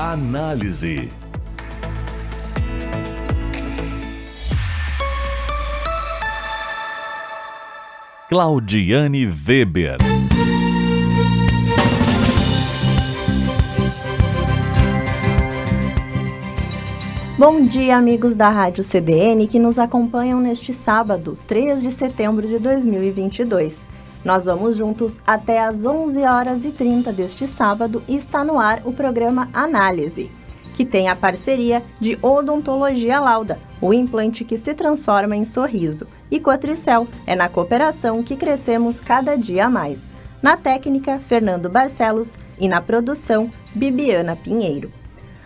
Análise. Claudiane Weber. Bom dia, amigos da Rádio CBN que nos acompanham neste sábado, 3 de setembro de 2022. Nós vamos juntos até às 11h30 deste sábado e está no ar o programa Análise, que tem a parceria de Odontologia Lauda, o implante que se transforma em sorriso, e Cotricel, é na cooperação que crescemos cada dia a mais. Na técnica, Fernando Barcelos e na produção, Bibiana Pinheiro.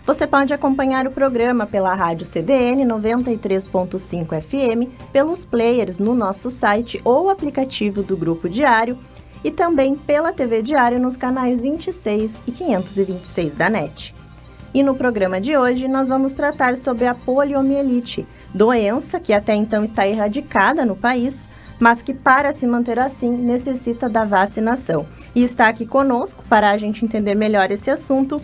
Você pode acompanhar o programa pela Rádio CDN 93.5 FM, pelos players no nosso site ou aplicativo do Grupo Diário e também pela TV Diário nos canais 26 e 526 da NET. E no programa de hoje nós vamos tratar sobre a poliomielite, doença que até então está erradicada no país, mas que para se manter assim necessita da vacinação. E está aqui conosco para a gente entender melhor esse assunto,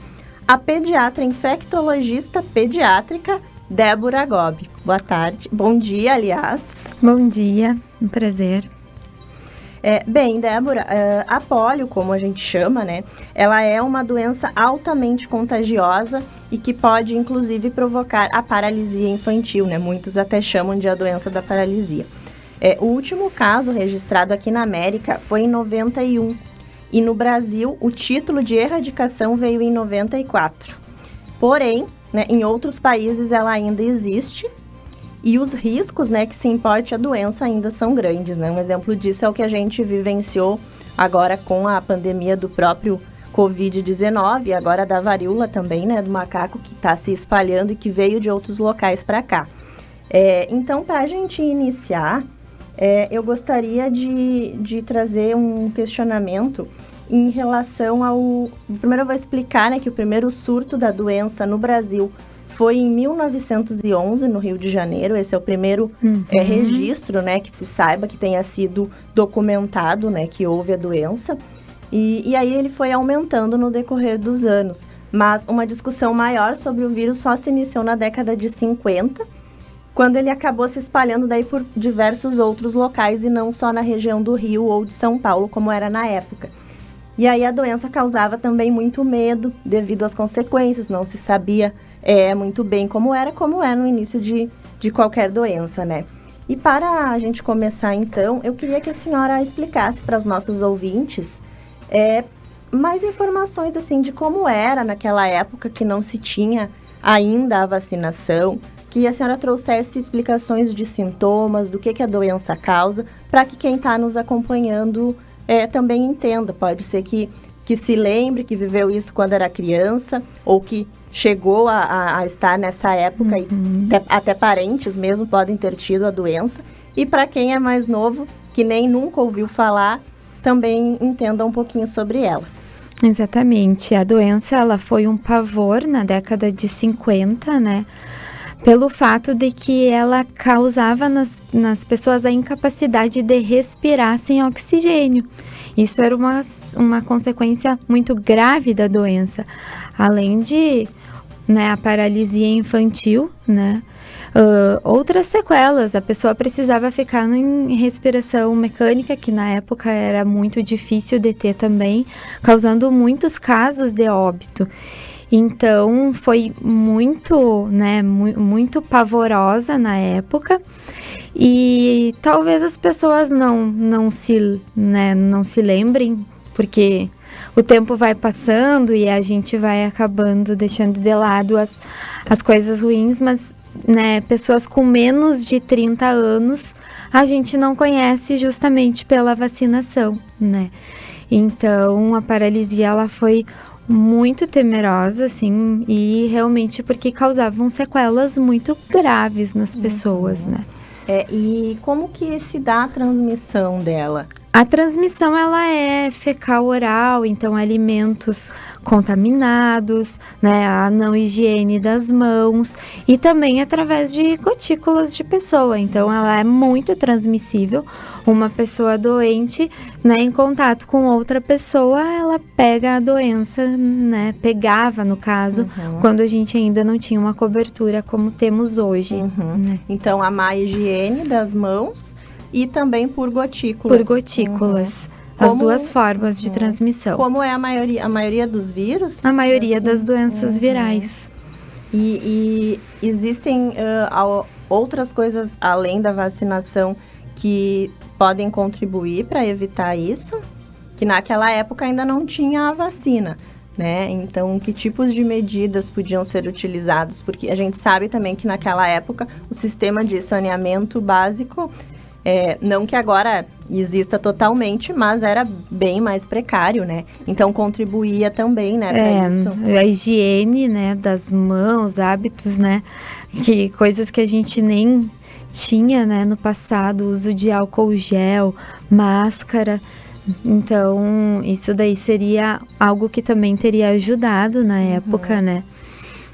a pediatra infectologista pediátrica Débora Gobi. Boa tarde, bom dia, aliás. Bom dia, um prazer. Bem, Débora, a polio, como a gente chama, né, ela é uma doença altamente contagiosa e que pode, inclusive, provocar a paralisia infantil, né? Muitos até chamam de a doença da paralisia. O último caso registrado aqui na América foi em 91. E no Brasil, o título de erradicação veio em 94. Porém, né, em outros países ela ainda existe e os riscos, né, que se importe a doença ainda são grandes, né? Um exemplo disso é o que a gente vivenciou agora com a pandemia do próprio Covid-19 e agora da varíola também, né, do macaco que está se espalhando e que veio de outros locais para cá. Então, para a gente iniciar, eu gostaria de trazer um questionamento em relação ao... Primeiro eu vou explicar, né, que o primeiro surto da doença no Brasil foi em 1911, no Rio de Janeiro. Esse é o primeiro registro, né, que se saiba que tenha sido documentado, né, que houve a doença. E aí ele foi aumentando no decorrer dos anos. Mas uma discussão maior sobre o vírus só se iniciou na década de 50, quando ele acabou se espalhando daí por diversos outros locais e não só na região do Rio ou de São Paulo, como era na época. E aí a doença causava também muito medo devido às consequências, não se sabia muito bem como é no início de qualquer doença, né? E para a gente começar então, eu queria que a senhora explicasse para os nossos ouvintes mais informações assim de como era naquela época que não se tinha ainda a vacinação, que a senhora trouxesse explicações de sintomas, do que a doença causa, para que quem está nos acompanhando também entenda. Pode ser que se lembre que viveu isso quando era criança, ou que chegou a estar nessa época, e até parentes mesmo podem ter tido a doença. E para quem é mais novo, que nem nunca ouviu falar, também entenda um pouquinho sobre ela. Exatamente. A doença ela foi um pavor na década de 50, né? Pelo fato de que ela causava nas pessoas a incapacidade de respirar sem oxigênio. Isso era uma consequência muito grave da doença. Além de, né, a paralisia infantil, né? Outras sequelas, a pessoa precisava ficar em respiração mecânica, que na época era muito difícil de ter também, causando muitos casos de óbito. Então, foi muito, né, muito pavorosa na época e talvez as pessoas não se lembrem, porque o tempo vai passando e a gente vai acabando deixando de lado as coisas ruins, mas, né, pessoas com menos de 30 anos a gente não conhece justamente pela vacinação, né? Então, a paralisia, ela foi muito temerosa, assim, e realmente porque causavam sequelas muito graves nas pessoas, né? E como que se dá a transmissão dela? A transmissão, ela é fecal-oral, então alimentos contaminados, né, a não higiene das mãos e também através de gotículas de pessoa. Então, ela é muito transmissível. Uma pessoa doente, né, em contato com outra pessoa, ela pega a doença, né, pegava no caso, quando a gente ainda não tinha uma cobertura como temos hoje. Né? Então, a má higiene das mãos e também por gotículas. Por gotículas. As duas formas de transmissão. Como é a maioria dos vírus? A maioria das doenças virais. E existem outras coisas além da vacinação que podem contribuir para evitar isso? Que naquela época ainda não tinha a vacina, né? Então, que tipos de medidas podiam ser utilizadas? Porque a gente sabe também que naquela época o sistema de saneamento básico, não que agora exista totalmente, mas era bem mais precário, né? Então, contribuía também, né, para isso. A higiene, né, das mãos, hábitos, né, coisas que a gente nem tinha, né, no passado, uso de álcool gel, máscara. Então, isso daí seria algo que também teria ajudado na época, né?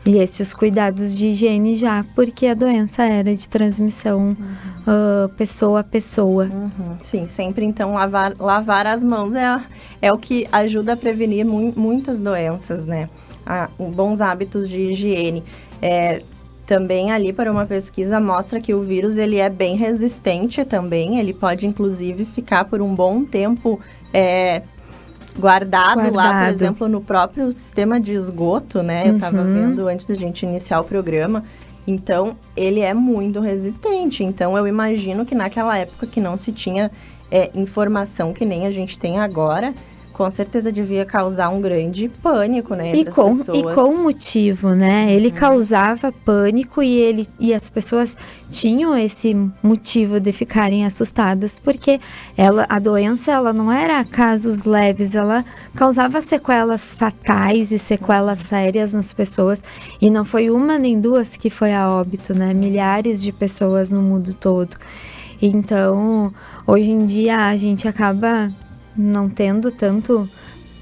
E esses cuidados de higiene já, porque a doença era de transmissão pessoa a pessoa. Sim, sempre então lavar as mãos é o que ajuda a prevenir muitas doenças, né? Bons hábitos de higiene. Também ali para uma pesquisa mostra que o vírus ele é bem resistente também, ele pode inclusive ficar por um bom tempo guardado lá, por exemplo, no próprio sistema de esgoto, né? Eu estava vendo antes da gente iniciar o programa. Então, ele é muito resistente. Então, eu imagino que naquela época que não se tinha informação que nem a gente tem agora, com certeza devia causar um grande pânico, né, entre as pessoas. E com motivo, né? Ele causava pânico e as pessoas tinham esse motivo de ficarem assustadas, porque a doença, ela não era casos leves, ela causava sequelas fatais e sequelas sérias nas pessoas, e não foi uma nem duas que foi a óbito, né? Milhares de pessoas no mundo todo. Então, hoje em dia, a gente acaba não tendo tanto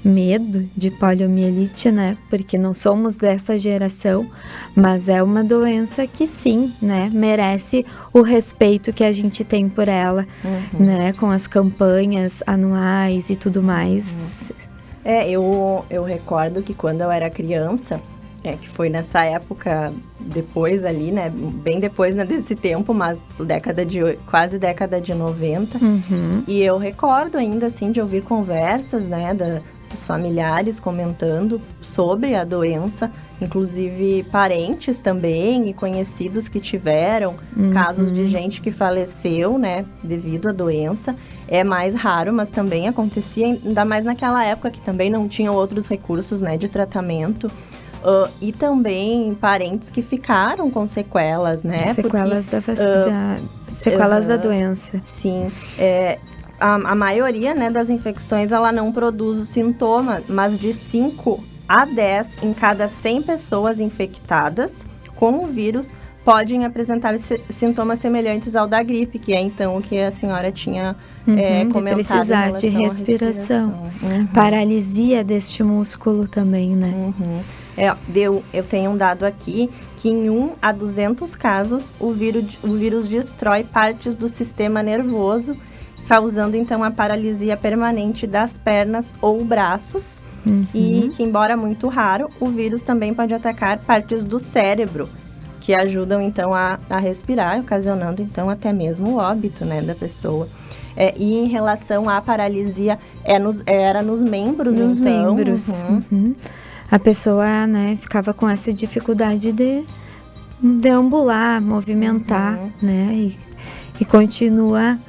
medo de poliomielite, né? Porque não somos dessa geração, mas é uma doença que sim, né? Merece o respeito que a gente tem por ela, né? Com as campanhas anuais e tudo mais. Eu recordo que quando eu era criança, que foi nessa época, depois ali, né? Bem depois, né, desse tempo, mas quase década de 90. E eu recordo ainda, assim, de ouvir conversas, né, dos familiares comentando sobre a doença, inclusive parentes também e conhecidos que tiveram casos de gente que faleceu, né, devido à doença. É mais raro, mas também acontecia, ainda mais naquela época que também não tinham outros recursos, né, de tratamento. E também parentes que ficaram com sequelas, né? Sequelas sequelas da doença. Sim. A maioria, né, das infecções, ela não produz o sintoma, mas de 5 a 10 em cada 100 pessoas infectadas com o vírus podem apresentar sintomas semelhantes ao da gripe, que é então o que a senhora tinha comentado. Precisar de respiração. Paralisia deste músculo também, né? Eu tenho um dado aqui que em 1 a 200 casos o vírus destrói partes do sistema nervoso, causando então a paralisia permanente das pernas ou braços. E que, embora muito raro, o vírus também pode atacar partes do cérebro, que ajudam então a respirar, ocasionando então até mesmo o óbito, né, da pessoa. E em relação à paralisia, era nos membros, nos então? Membros. A pessoa, né, ficava com essa dificuldade de deambular, movimentar, né, e continua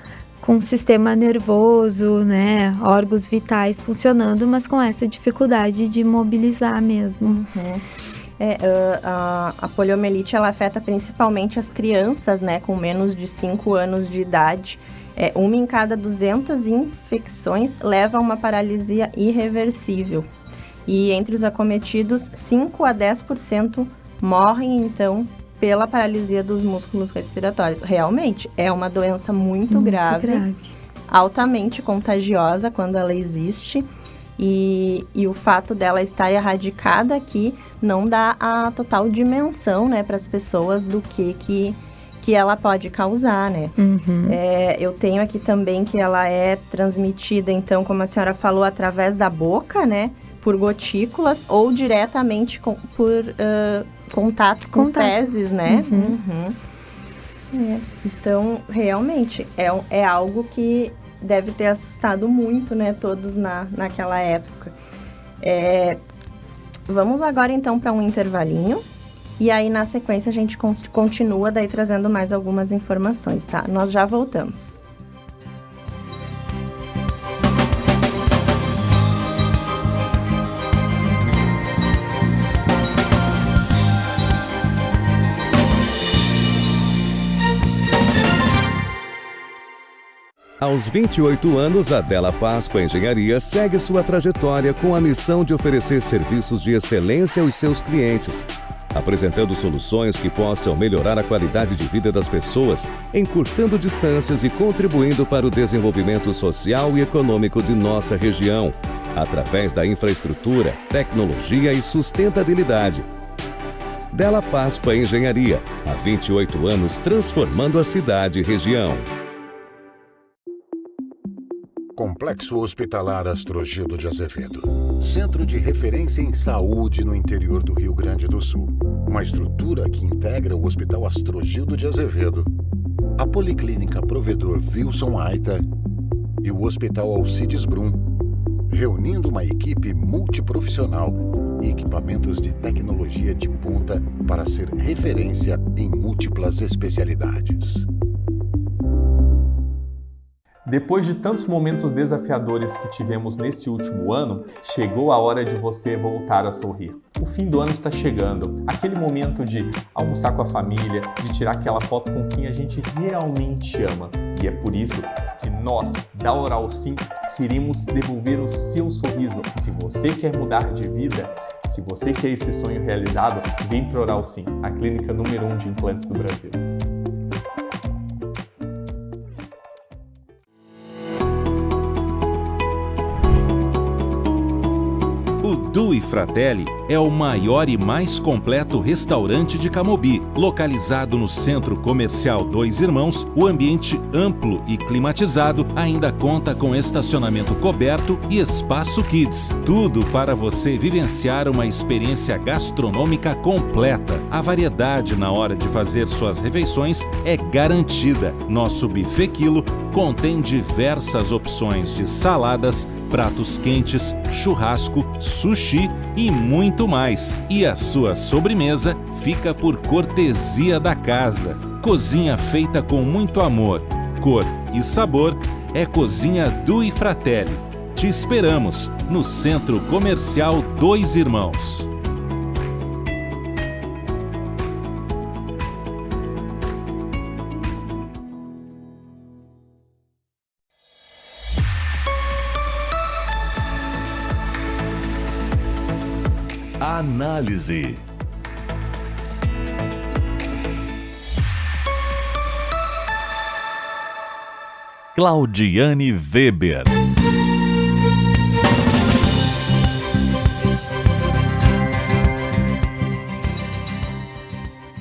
com o sistema nervoso, né, órgãos vitais funcionando, mas com essa dificuldade de mobilizar mesmo. A poliomielite, ela afeta principalmente as crianças, né, com menos de 5 anos de idade. 1 em cada 200 infecções leva a uma paralisia irreversível. E entre os acometidos, 5 a 10% morrem, então, pela paralisia dos músculos respiratórios. Realmente, é uma doença muito grave. altamente contagiosa quando ela existe. E o fato dela estar erradicada aqui não dá a total dimensão, né, para as pessoas do que ela pode causar, né? Uhum. Eu tenho aqui também que ela é transmitida, então, como a senhora falou, através da boca, né? Por gotículas ou diretamente por contato com fezes, né? Então, realmente, é algo que deve ter assustado muito, né, todos naquela época. Vamos agora, então, para um intervalinho. E aí, na sequência, a gente continua daí trazendo mais algumas informações, tá? Nós já voltamos. Aos 28 anos, a Della Páscoa Engenharia segue sua trajetória com a missão de oferecer serviços de excelência aos seus clientes, apresentando soluções que possam melhorar a qualidade de vida das pessoas, encurtando distâncias e contribuindo para o desenvolvimento social e econômico de nossa região, através da infraestrutura, tecnologia e sustentabilidade. Della Páscoa Engenharia, há 28 anos transformando a cidade e região. Complexo Hospitalar Astrogildo de Azevedo. Centro de referência em saúde no interior do Rio Grande do Sul. Uma estrutura que integra o Hospital Astrogildo de Azevedo, a Policlínica Provedor Wilson Aita e o Hospital Alcides Brum, reunindo uma equipe multiprofissional e equipamentos de tecnologia de ponta para ser referência em múltiplas especialidades. Depois de tantos momentos desafiadores que tivemos neste último ano, chegou a hora de você voltar a sorrir. O fim do ano está chegando, aquele momento de almoçar com a família, de tirar aquela foto com quem a gente realmente ama. E é por isso que nós, da Oral Sim, queremos devolver o seu sorriso. Se você quer mudar de vida, se você quer esse sonho realizado, vem para Oral Sim, a clínica número 1 de implantes do Brasil. O Due Fratelli é o maior e mais completo restaurante de Camobi. Localizado no Centro Comercial Dois Irmãos, o ambiente amplo e climatizado ainda conta com estacionamento coberto e espaço kids. Tudo para você vivenciar uma experiência gastronômica completa. A variedade na hora de fazer suas refeições é garantida. Nosso buffet quilo contém diversas opções de saladas, pratos quentes, churrasco, sushi e muito mais. E a sua sobremesa fica por cortesia da casa. Cozinha feita com muito amor, cor e sabor é Cozinha Due Fratelli. Te esperamos no Centro Comercial Dois Irmãos. Análise. Claudiane Weber.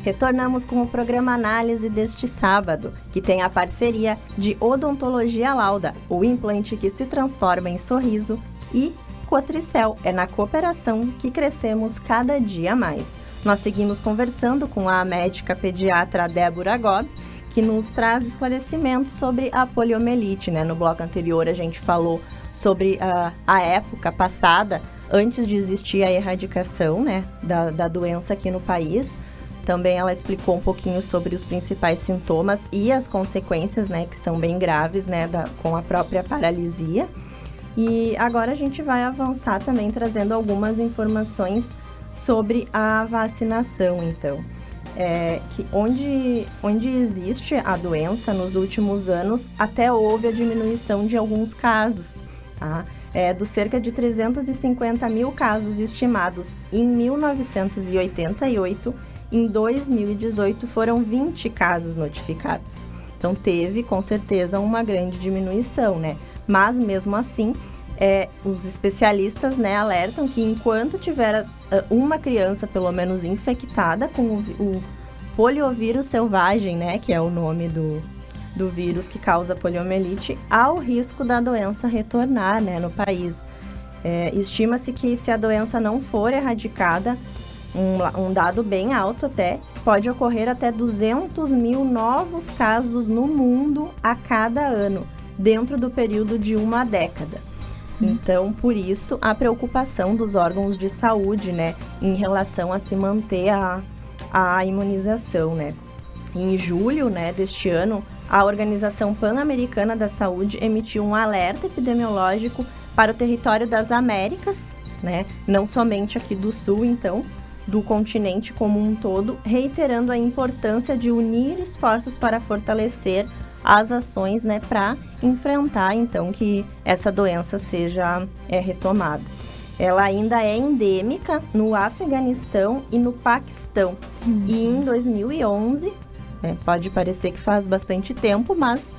Retornamos com o programa Análise deste sábado, que tem a parceria de Odontologia Lauda, o implante que se transforma em sorriso, e Cotricel, é na cooperação que crescemos cada dia mais. Nós seguimos conversando com a médica pediatra Débora Gobi, que nos traz esclarecimentos sobre a poliomielite, né? No bloco anterior a gente falou sobre a época passada, antes de existir a erradicação, né, da doença aqui no país. Também ela explicou um pouquinho sobre os principais sintomas e as consequências, né, que são bem graves, né, com a própria paralisia. E agora a gente vai avançar também trazendo algumas informações sobre a vacinação, então. Que onde existe a doença nos últimos anos, até houve a diminuição de alguns casos, tá? Dos cerca de 350 mil casos estimados em 1988, em 2018 foram 20 casos notificados. Então, teve, com certeza, uma grande diminuição, né? Mas, mesmo assim, os especialistas, né, alertam que enquanto tiver uma criança, pelo menos, infectada com o poliovírus selvagem, né, que é o nome do vírus que causa poliomielite, há o risco da doença retornar, né, no país. Estima-se que se a doença não for erradicada, um dado bem alto até, pode ocorrer até 200 mil novos casos no mundo a cada ano, dentro do período de uma década. Então, por isso, a preocupação dos órgãos de saúde, né, em relação a se manter a imunização, né. Em julho, né, deste ano, a Organização Pan-Americana da Saúde emitiu um alerta epidemiológico para o território das Américas, né, não somente aqui do Sul, então, do continente como um todo, reiterando a importância de unir esforços para fortalecer as ações, né, para enfrentar, então, que essa doença seja retomada. Ela ainda é endêmica no Afeganistão e no Paquistão. E em 2011, pode parecer que faz bastante tempo, mas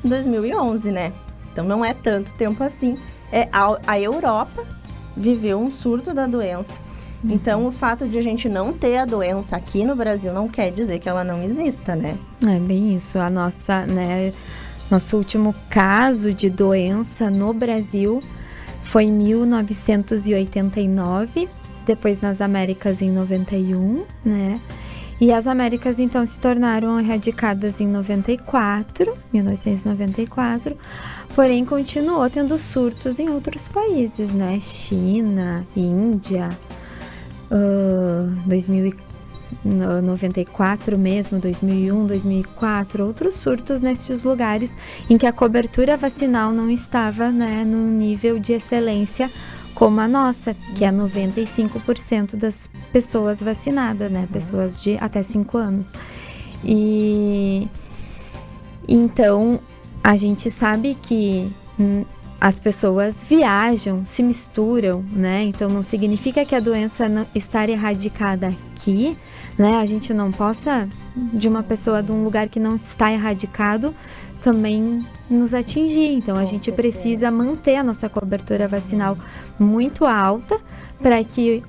2011, né? Então não é tanto tempo assim. A Europa viveu um surto da doença. Então, o fato de a gente não ter a doença aqui no Brasil não quer dizer que ela não exista, né? É bem isso. A nossa, né, nosso último caso de doença no Brasil foi em 1989, depois nas Américas em 91, né? E as Américas, então, se tornaram erradicadas em 1994, porém continuou tendo surtos em outros países, né? China, Índia, 1994 mesmo, 2001, 2004, outros surtos nesses lugares em que a cobertura vacinal não estava, né, no nível de excelência como a nossa, que é 95% das pessoas vacinadas, né, pessoas de até 5 anos. E então a gente sabe que as pessoas viajam, se misturam, né? Então não significa que a doença não estar erradicada aqui, né? A gente não possa, de uma pessoa de um lugar que não está erradicado, também nos atingir. Então a gente precisa manter a nossa cobertura vacinal muito alta para que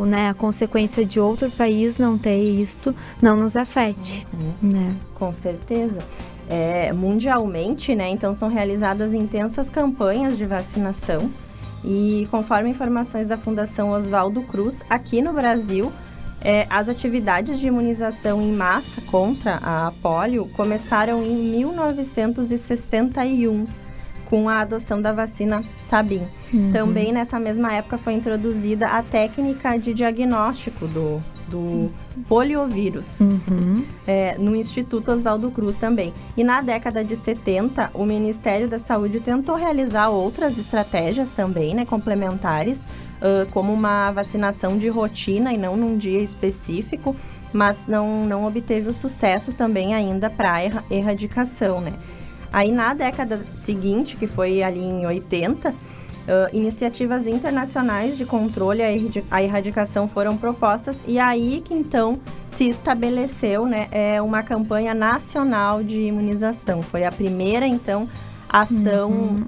né, a consequência de outro país não ter isto não nos afete, né? Com certeza. Mundialmente, né, então são realizadas intensas campanhas de vacinação e, conforme informações da Fundação Oswaldo Cruz, aqui no Brasil, as atividades de imunização em massa contra a polio começaram em 1961, com a adoção da vacina Sabin. Também nessa mesma época foi introduzida a técnica de diagnóstico do poliovírus, no Instituto Oswaldo Cruz também. E na década de 70, o Ministério da Saúde tentou realizar outras estratégias também, né, complementares, como uma vacinação de rotina e não num dia específico, mas não obteve o sucesso também ainda para a erradicação, né. Aí na década seguinte, que foi ali em 80, iniciativas internacionais de controle à erradicação foram propostas e aí que então se estabeleceu, né, uma campanha nacional de imunização. Foi a primeira, então, ação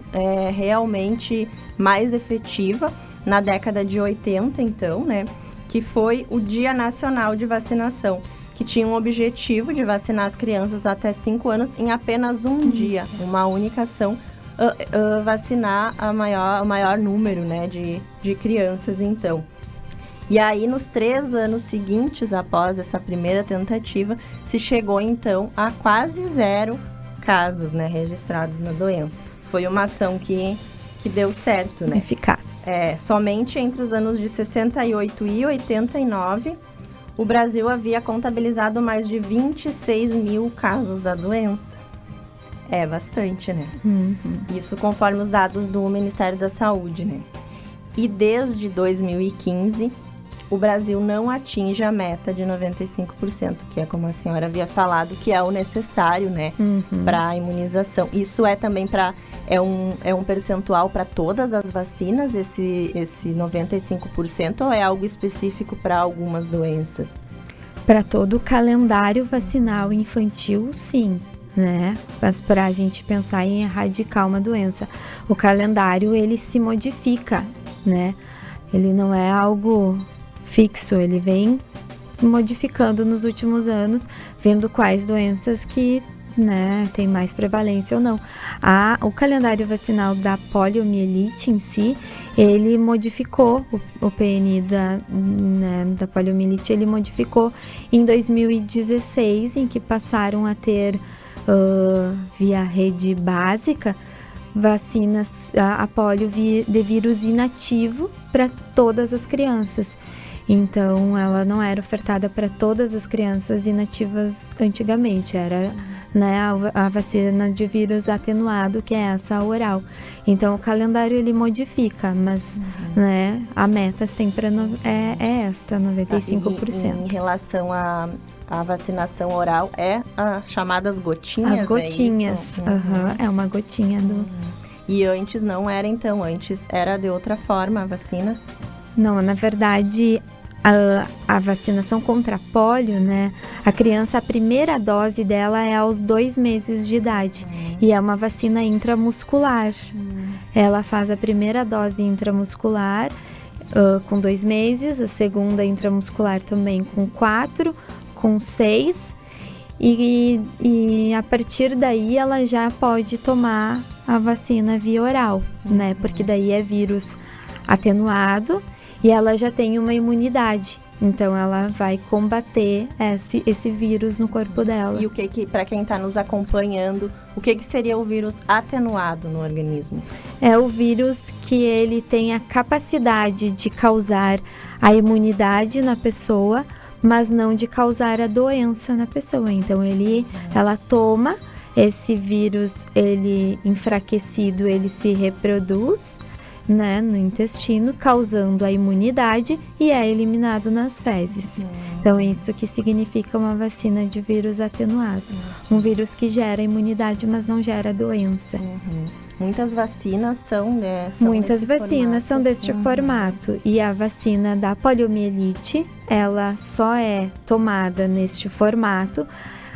realmente mais efetiva na década de 80, então, né, que foi o Dia Nacional de Vacinação, que tinha um objetivo de vacinar as crianças até 5 anos em apenas um dia, uma única ação, vacinar o maior número, né, de crianças, então. E aí, nos 3 anos seguintes, após essa primeira tentativa, se chegou, então, a quase 0 casos, né, registrados na doença. Foi uma ação que deu certo, né? Eficaz. Somente entre os anos de 68 e 89, o Brasil havia contabilizado mais de 26 mil casos da doença. É bastante, né? Isso conforme os dados do Ministério da Saúde, né? E desde 2015, o Brasil não atinge a meta de 95%, que é como a senhora havia falado, que é o necessário, né, para a imunização. Isso também é um percentual para todas as vacinas, esse 95%, ou é algo específico para algumas doenças? Para todo o calendário vacinal infantil, sim. né? Mas para a gente pensar em erradicar uma doença, o calendário ele se modifica, né? Ele não é algo fixo, ele vem modificando nos últimos anos, vendo quais doenças que, né, tem mais prevalência ou não. O calendário vacinal da poliomielite em si, ele modificou o PNI da poliomielite, ele modificou em 2016, em que passaram a ter via rede básica vacinas a polio de vírus inativo para todas as crianças. Então, ela não era ofertada para todas as crianças inativas antigamente, era, né, a vacina de vírus atenuado, que é essa oral. Então, o calendário ele modifica, mas né, a meta sempre é esta, 95%. Em relação à vacinação oral, as chamadas gotinhas? As gotinhas, é uma gotinha do... E antes não era, então? Antes era de outra forma a vacina? Não, na verdade, a vacinação contra pólio, né? A criança, a primeira dose dela é aos 2 meses de idade. E é uma vacina intramuscular. Ela faz a primeira dose intramuscular com 2 meses, a segunda intramuscular também com 4, com 6. E a partir daí ela já pode tomar a vacina via oral, né? Porque daí é vírus atenuado e ela já tem uma imunidade. Então ela vai combater esse vírus no corpo dela. E o que para quem está nos acompanhando, o que seria o vírus atenuado no organismo? É o vírus que ele tem a capacidade de causar a imunidade na pessoa, mas não de causar a doença na pessoa. Então ela toma esse vírus, ele enfraquecido, ele se reproduz, né, no intestino, causando a imunidade e é eliminado nas fezes. Então, isso que significa uma vacina de vírus atenuado. Um vírus que gera imunidade, mas não gera doença. Muitas vacinas são deste formato. E a vacina da poliomielite, ela só é tomada neste formato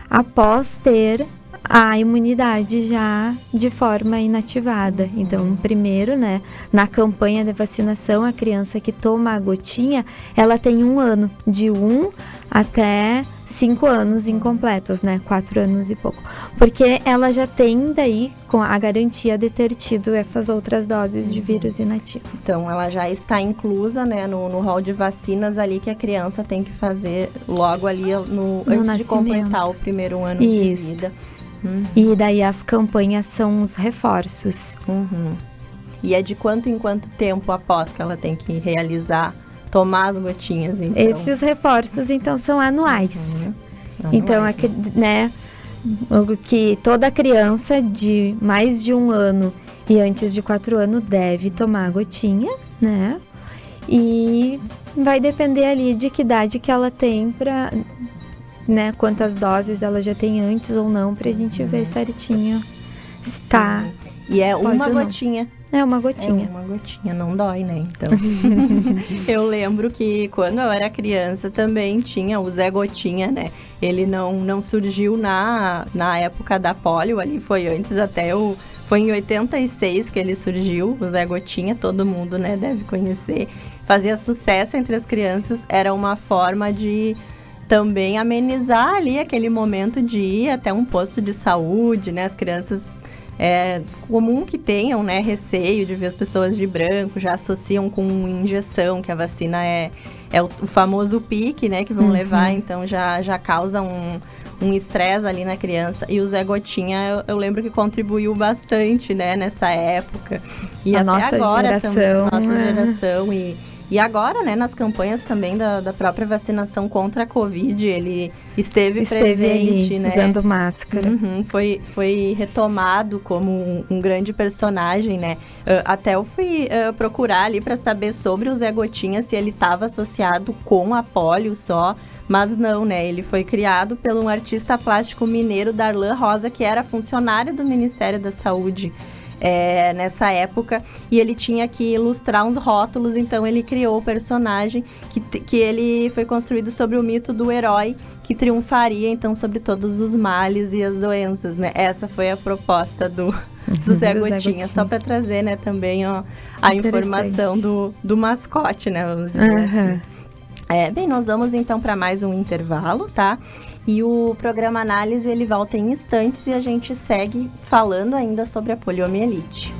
após ter a imunidade já de forma inativada. Então, primeiro, né, na campanha de vacinação, a criança que toma a gotinha, ela tem 1 ano, de 1 até 5 anos incompletos, né, 4 anos e pouco. Porque ela já tem daí com a garantia de ter tido essas outras doses de vírus inativo. Então, ela já está inclusa, né, no rol de vacinas ali que a criança tem que fazer logo ali antes de completar o primeiro ano de vida. E daí as campanhas são os reforços. E é de quanto em quanto tempo após que ela tem que tomar as gotinhas? Então? Esses reforços, então, são anuais. Então, né, que toda criança de mais de 1 ano e antes de 4 anos deve tomar a gotinha, né? E vai depender ali de que idade que ela tem para... né, quantas doses ela já tem antes ou não, pra gente ver certinho se tá. E é uma gotinha. É uma gotinha. É uma gotinha, não dói, né? Então. Eu lembro que quando eu era criança também tinha o Zé Gotinha, né? Ele não surgiu na época da polio, ali foi antes até foi em 86 que ele surgiu, o Zé Gotinha, todo mundo, né, deve conhecer. Fazia sucesso entre as crianças, era uma forma de também amenizar ali aquele momento de ir até um posto de saúde, né? As crianças, é comum que tenham, né, receio de ver as pessoas de branco, já associam com injeção, que a vacina é o famoso pique, né, que vão levar, então já causa um estresse ali na criança. E o Zé Gotinha, eu lembro que contribuiu bastante, né, nessa época. E a até nossa agora geração, também, nossa geração. E agora, né, nas campanhas também da própria vacinação contra a Covid, ele esteve presente, ali, né? Usando máscara. Foi retomado como um grande personagem, né? Até eu fui procurar ali para saber sobre o Zé Gotinha, se ele estava associado com a polio só, mas não, né? Ele foi criado por um artista plástico mineiro, Darlan Rosa, que era funcionário do Ministério da Saúde. Nessa época, e ele tinha que ilustrar uns rótulos, então ele criou o personagem que ele foi construído sobre o mito do herói que triunfaria, então, sobre todos os males e as doenças, né? Essa foi a proposta do Zé Gotinha, só para trazer, né, também a informação do mascote, né, vamos dizer assim. Bem, nós vamos então para mais um intervalo, tá? E o programa Análise, ele volta em instantes e a gente segue falando ainda sobre a poliomielite.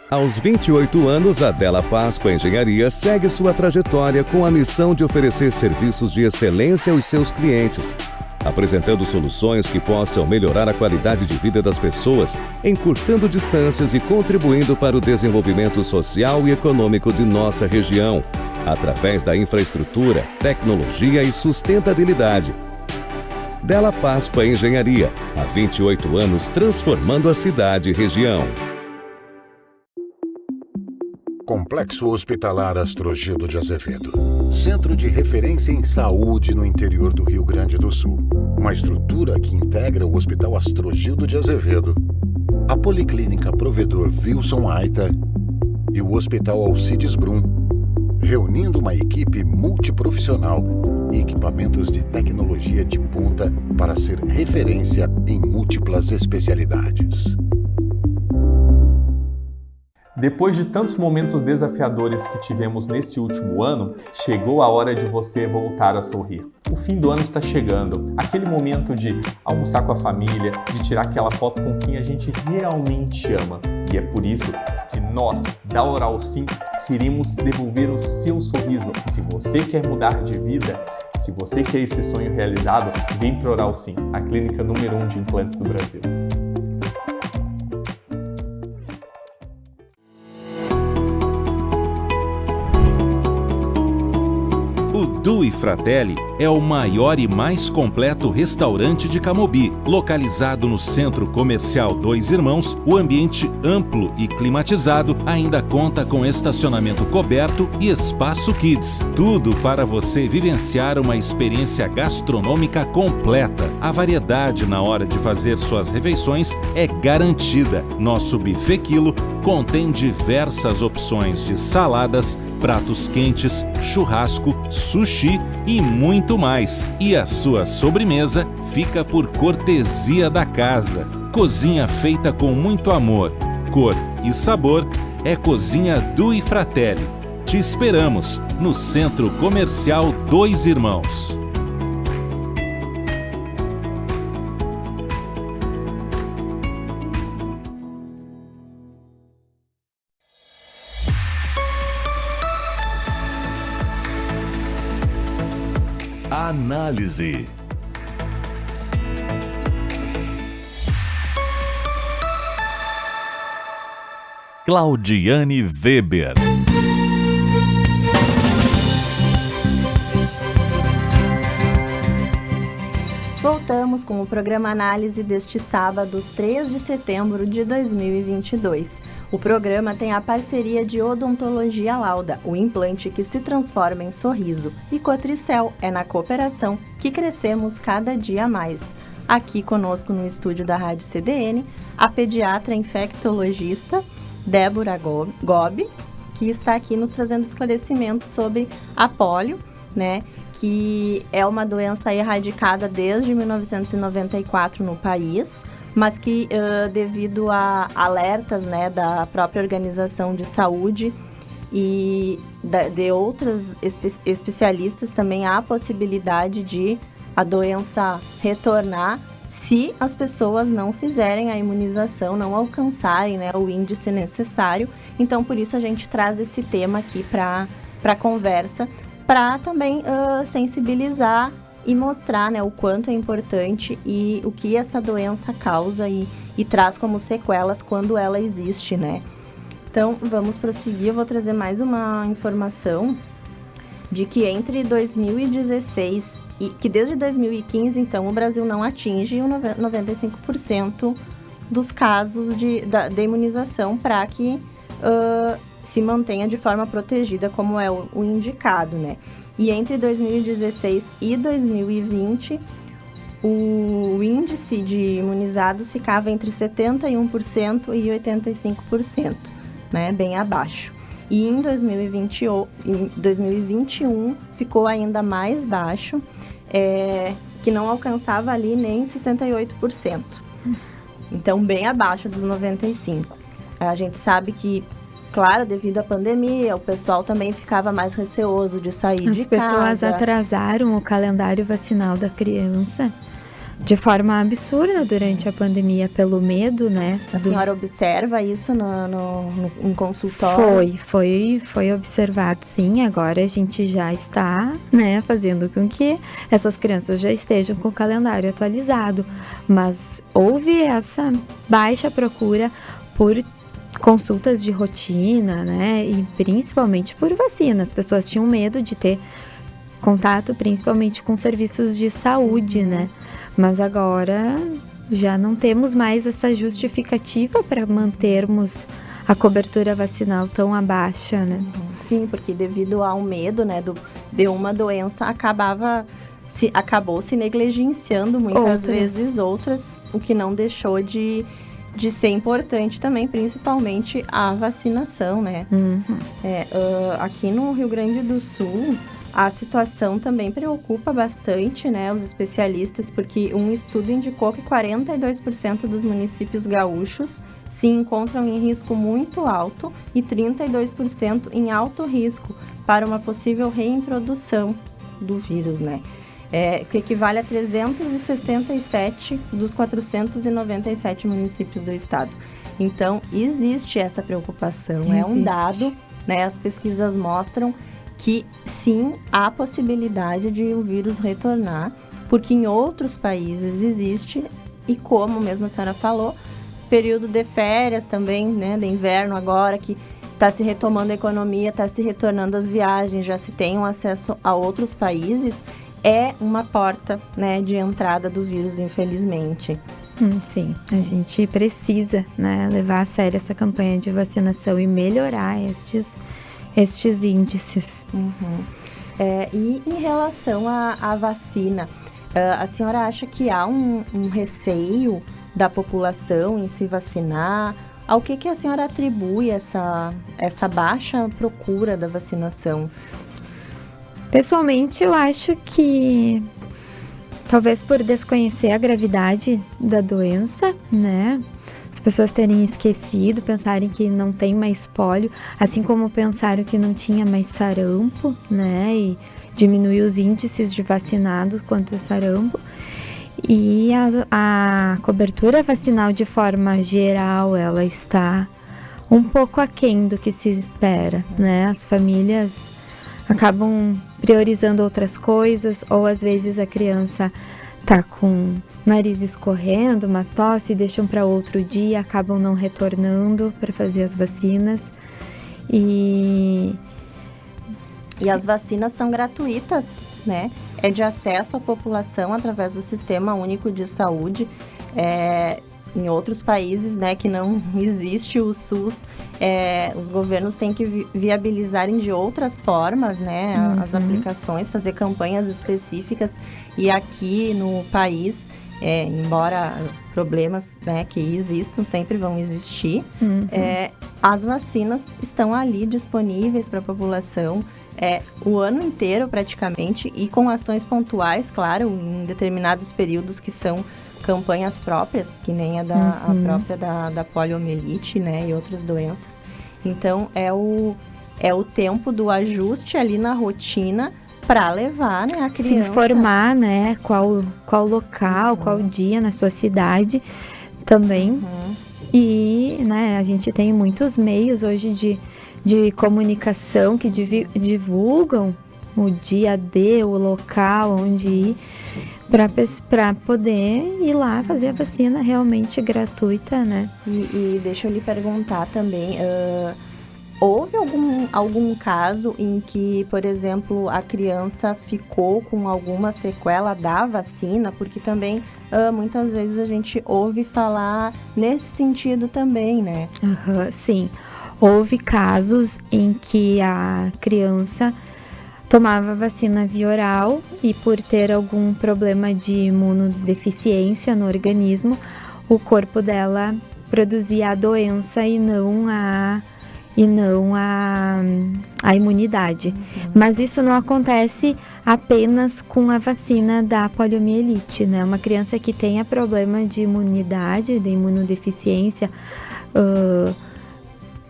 Aos 28 anos, a Della Páscoa Engenharia segue sua trajetória com a missão de oferecer serviços de excelência aos seus clientes, apresentando soluções que possam melhorar a qualidade de vida das pessoas, encurtando distâncias e contribuindo para o desenvolvimento social e econômico de nossa região, através da infraestrutura, tecnologia e sustentabilidade. Della Páscoa Engenharia, há 28 anos transformando a cidade e região. Complexo Hospitalar Astrogildo de Azevedo. Centro de referência em saúde no interior do Rio Grande do Sul. Uma estrutura que integra o Hospital Astrogildo de Azevedo, a Policlínica Provedor Wilson Aita e o Hospital Alcides Brum, reunindo uma equipe multiprofissional e equipamentos de tecnologia de ponta para ser referência em múltiplas especialidades. Depois de tantos momentos desafiadores que tivemos nesse último ano, chegou a hora de você voltar a sorrir. O fim do ano está chegando, aquele momento de almoçar com a família, de tirar aquela foto com quem a gente realmente ama. E é por isso que nós, da Oral Sim, queremos devolver o seu sorriso. Se você quer mudar de vida, se você quer esse sonho realizado, vem para Oral Sim, a clínica número 1 de implantes do Brasil. O Due Fratelli é o maior e mais completo restaurante de Camobi. Localizado no Centro Comercial Dois Irmãos, o ambiente amplo e climatizado ainda conta com estacionamento coberto e espaço kids. Tudo para você vivenciar uma experiência gastronômica completa. A variedade na hora de fazer suas refeições é garantida. Nosso buffet quilo contém diversas opções de saladas, pratos quentes, churrasco, sushi e muito mais. E a sua sobremesa fica por cortesia da casa. Cozinha feita com muito amor, cor e sabor é Cozinha Due Fratelli. Te esperamos no Centro Comercial Dois Irmãos. Análise. Claudiane Weber. Voltamos com o programa Análise deste sábado, 3 de setembro de 2022. O programa tem a parceria de Odontologia Lauda, o implante que se transforma em sorriso, e Cotricel, é na cooperação que crescemos cada dia mais. Aqui conosco no estúdio da Rádio CDN, a pediatra infectologista Débora Gobi, que está aqui nos trazendo esclarecimentos sobre a polio, né? Que é uma doença erradicada desde 1994 no país, mas que devido a alertas, né, da própria Organização de Saúde e de outras especialistas, também há a possibilidade de a doença retornar se as pessoas não fizerem a imunização, não alcançarem, né, o índice necessário. Então, por isso a gente traz esse tema aqui para a conversa, para também sensibilizar e mostrar, né, o quanto é importante e o que essa doença causa e traz como sequelas quando ela existe, né? Então, vamos prosseguir. Eu vou trazer mais uma informação de que entre 2016 e que desde 2015, então, o Brasil não atinge o 95% dos casos de imunização para que se mantenha de forma protegida, como é o indicado, né? E entre 2016 e 2020, o índice de imunizados ficava entre 71% e 85%, né? Bem abaixo. E em 2021 ficou ainda mais baixo, que não alcançava ali nem 68%. Então, bem abaixo dos 95%. A gente sabe que, claro, devido à pandemia, o pessoal também ficava mais receoso de sair de casa. As pessoas atrasaram o calendário vacinal da criança de forma absurda durante a pandemia, pelo medo, né? A senhora observa isso no consultório? Foi observado, sim. Agora a gente já está, né, fazendo com que essas crianças já estejam com o calendário atualizado. Mas houve essa baixa procura por consultas de rotina, né? E principalmente por vacina. As pessoas tinham medo de ter contato, principalmente com serviços de saúde, né? Mas agora já não temos mais essa justificativa para mantermos a cobertura vacinal tão baixa, né? Sim, porque devido ao medo, né, de uma doença, acabou se negligenciando muitas vezes outras, o que não deixou de ser importante também, principalmente a vacinação, né? Aqui no Rio Grande do Sul, a situação também preocupa bastante, né, os especialistas, porque um estudo indicou que 42% dos municípios gaúchos se encontram em risco muito alto e 32% em alto risco para uma possível reintrodução do vírus, né? Que equivale a 367 dos 497 municípios do estado. Então, existe essa preocupação, é um dado, né? As pesquisas mostram que sim, há possibilidade de o vírus retornar, porque em outros países existe, e como mesmo a senhora falou, período de férias também, né, de inverno agora, que está se retomando a economia, está se retornando as viagens, já se tem um acesso a outros países, é uma porta, né, de entrada do vírus, infelizmente. Sim, a gente precisa, né, levar a sério essa campanha de vacinação e melhorar estes índices. E em relação à vacina, a senhora acha que há um receio da população em se vacinar? Ao que a senhora atribui essa baixa procura da vacinação? Pessoalmente, eu acho que talvez por desconhecer a gravidade da doença, né? As pessoas terem esquecido, pensarem que não tem mais pólio, assim como pensaram que não tinha mais sarampo, né? E diminuir os índices de vacinados contra o sarampo. E a cobertura vacinal, de forma geral, ela está um pouco aquém do que se espera, né? As famílias acabam priorizando outras coisas, ou às vezes a criança tá com nariz escorrendo, uma tosse, deixam para outro dia, acabam não retornando para fazer as vacinas. E as vacinas são gratuitas, né? É de acesso à população através do Sistema Único de Saúde. Em outros países, né, que não existe o SUS, os governos têm que viabilizarem de outras formas, né, as aplicações, fazer campanhas específicas. E aqui no país, embora problemas, né, que existam, sempre vão existir, as vacinas estão ali disponíveis para a população o ano inteiro praticamente, e com ações pontuais, claro, em determinados períodos que são campanhas próprias, que nem a própria da poliomielite, né, e outras doenças. Então, é o tempo do ajuste ali na rotina para levar, né, a criança. Se informar, né, qual local, qual dia na sua cidade também. E, né, a gente tem muitos meios hoje de comunicação que divulgam o dia o local onde ir, para poder ir lá fazer a vacina realmente gratuita, né? E deixa eu lhe perguntar também, Houve algum caso em que, por exemplo, a criança ficou com alguma sequela da vacina? Porque também, muitas vezes, a gente ouve falar nesse sentido também, né? Sim. Houve casos em que a criança tomava vacina via oral e, por ter algum problema de imunodeficiência no organismo, o corpo dela produzia a doença e não a imunidade. Mas isso não acontece apenas com a vacina da poliomielite, né? Uma criança que tenha problema de imunidade, de imunodeficiência,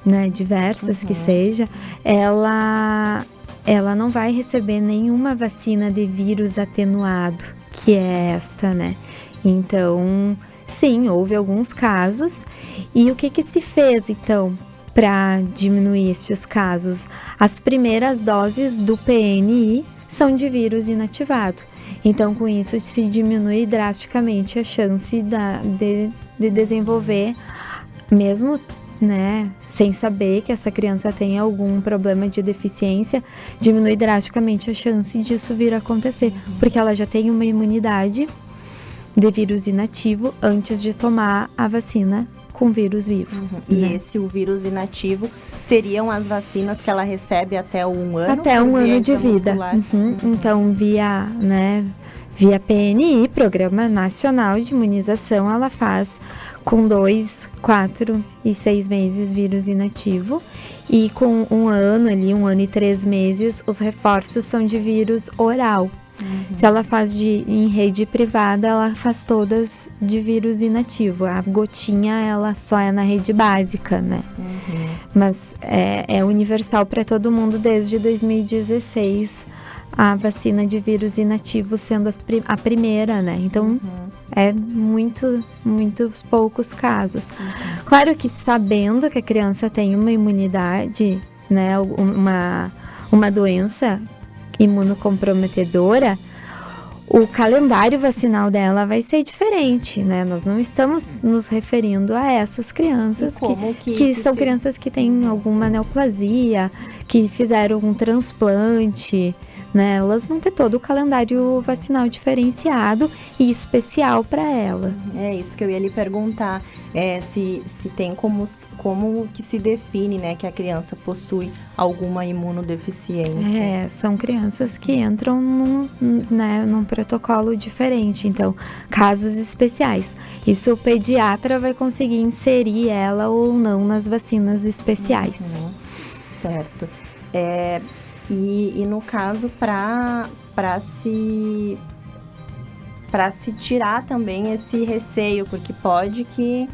né, diversas que seja, ela não vai receber nenhuma vacina de vírus atenuado, que é esta, né? Então, sim, houve alguns casos. E o que se fez, então, para diminuir estes casos? As primeiras doses do PNI são de vírus inativado. Então, com isso, se diminui drasticamente a chance de desenvolver, mesmo, né, sem saber que essa criança tem algum problema de deficiência, diminui drasticamente a chance disso vir a acontecer, porque ela já tem uma imunidade de vírus inativo antes de tomar a vacina com vírus vivo. E o vírus inativo seriam as vacinas que ela recebe até 1 ano? Até 1 ano de vida. Então, via PNI, Programa Nacional de Imunização, ela faz com 2, 4 e 6 meses vírus inativo. E com 1 ano ali, 1 ano e 3 meses, os reforços são de vírus oral. Se ela faz em rede privada, ela faz todas de vírus inativo. A gotinha, ela só é na rede básica, né? Mas é universal para todo mundo desde 2016, a vacina de vírus inativo sendo a primeira, né? Então, é muitos poucos casos. Claro que sabendo que a criança tem uma imunidade, né? Uma doença imunocomprometedora, o calendário vacinal dela vai ser diferente, né? Nós não estamos nos referindo a essas crianças que são crianças que têm alguma neoplasia, que fizeram um transplante, né? Elas vão ter todo o calendário vacinal diferenciado e especial para ela. É isso que eu ia lhe perguntar, se tem como que se define, né, que a criança possui alguma imunodeficiência. São crianças que entram num protocolo diferente, então, casos especiais. Isso o pediatra vai conseguir inserir ela ou não nas vacinas especiais. Certo. E no caso, para se tirar também esse receio, porque pode que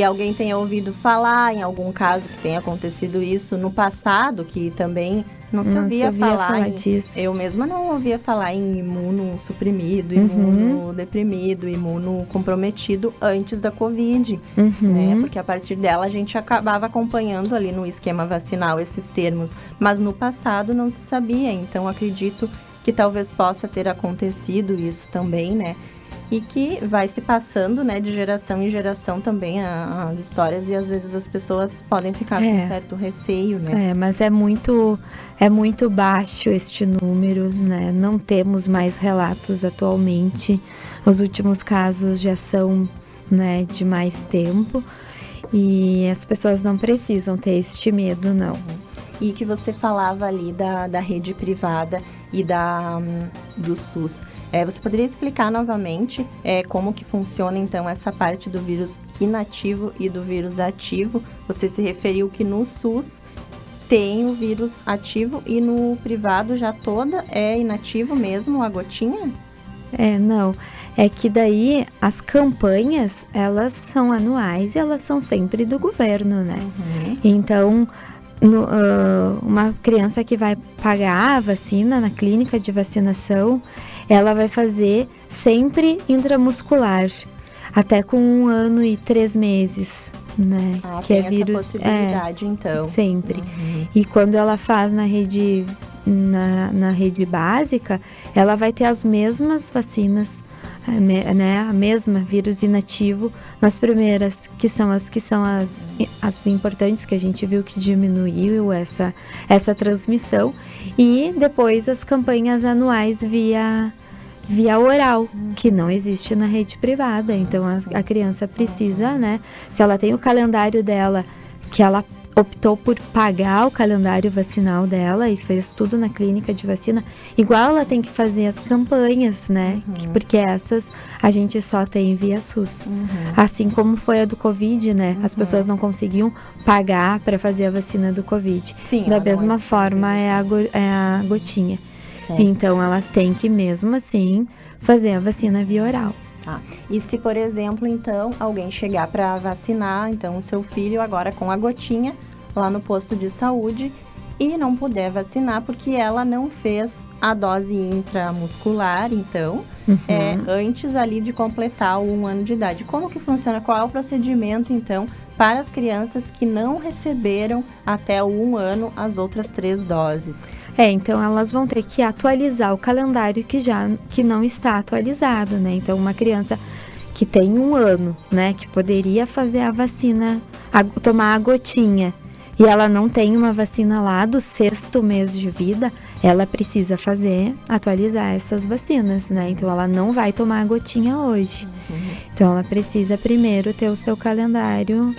alguém tenha ouvido falar em algum caso que tenha acontecido isso no passado, que também não se ouvia falar disso. Eu mesma não ouvia falar em imunossuprimido, imunodeprimido, imunocomprometido antes da Covid, né? Porque a partir dela a gente acabava acompanhando ali no esquema vacinal esses termos, mas no passado não se sabia, então acredito que talvez possa ter acontecido isso também, né? E que vai se passando, né, de geração em geração também as histórias, e às vezes as pessoas podem ficar com certo receio, né? Mas é muito baixo este número, né? Não temos mais relatos atualmente. Os últimos casos já são, né, de mais tempo, e as pessoas não precisam ter este medo, não. E que você falava ali da rede privada e do SUS. Você poderia explicar novamente como que funciona, então, essa parte do vírus inativo e do vírus ativo? Você se referiu que no SUS tem o vírus ativo e no privado já toda é inativo mesmo, a gotinha? Não. É que daí as campanhas, elas são anuais e elas são sempre do governo, né? Então, uma criança que vai pagar a vacina na clínica de vacinação, ela vai fazer sempre intramuscular, até com 1 ano e 3 meses, né? Que é vírus, essa possibilidade, então. Sempre. E quando ela faz na rede na rede básica, ela vai ter as mesmas vacinas, né, a mesma vírus inativo nas primeiras, que são as importantes, que a gente viu que diminuiu essa transmissão, e depois as campanhas anuais via oral, que não existe na rede privada. Então a criança precisa, né, se ela tem o calendário dela, que ela optou por pagar o calendário vacinal dela e fez tudo na clínica de vacina, igual ela tem que fazer as campanhas, né? Porque essas a gente só tem via SUS. Assim como foi a do Covid, né? As pessoas não conseguiam pagar para fazer a vacina do Covid. Sim, da mesma forma é a gotinha. Certo. Então ela tem que mesmo assim fazer a vacina via oral. Tá. E se, por exemplo, então, alguém chegar para vacinar, então, o seu filho agora com a gotinha lá no posto de saúde e não puder vacinar porque ela não fez a dose intramuscular, então, antes ali de completar o 1 ano de idade. Como que funciona? Qual é o procedimento, então, para as crianças que não receberam até o 1 ano as outras 3 doses? Então elas vão ter que atualizar o calendário que não está atualizado, né? Então uma criança que tem 1 ano, né, que poderia fazer a vacina, tomar a gotinha, e ela não tem uma vacina lá do 6º mês de vida, ela precisa atualizar essas vacinas, né? Então ela não vai tomar a gotinha hoje. Então ela precisa primeiro ter o seu calendário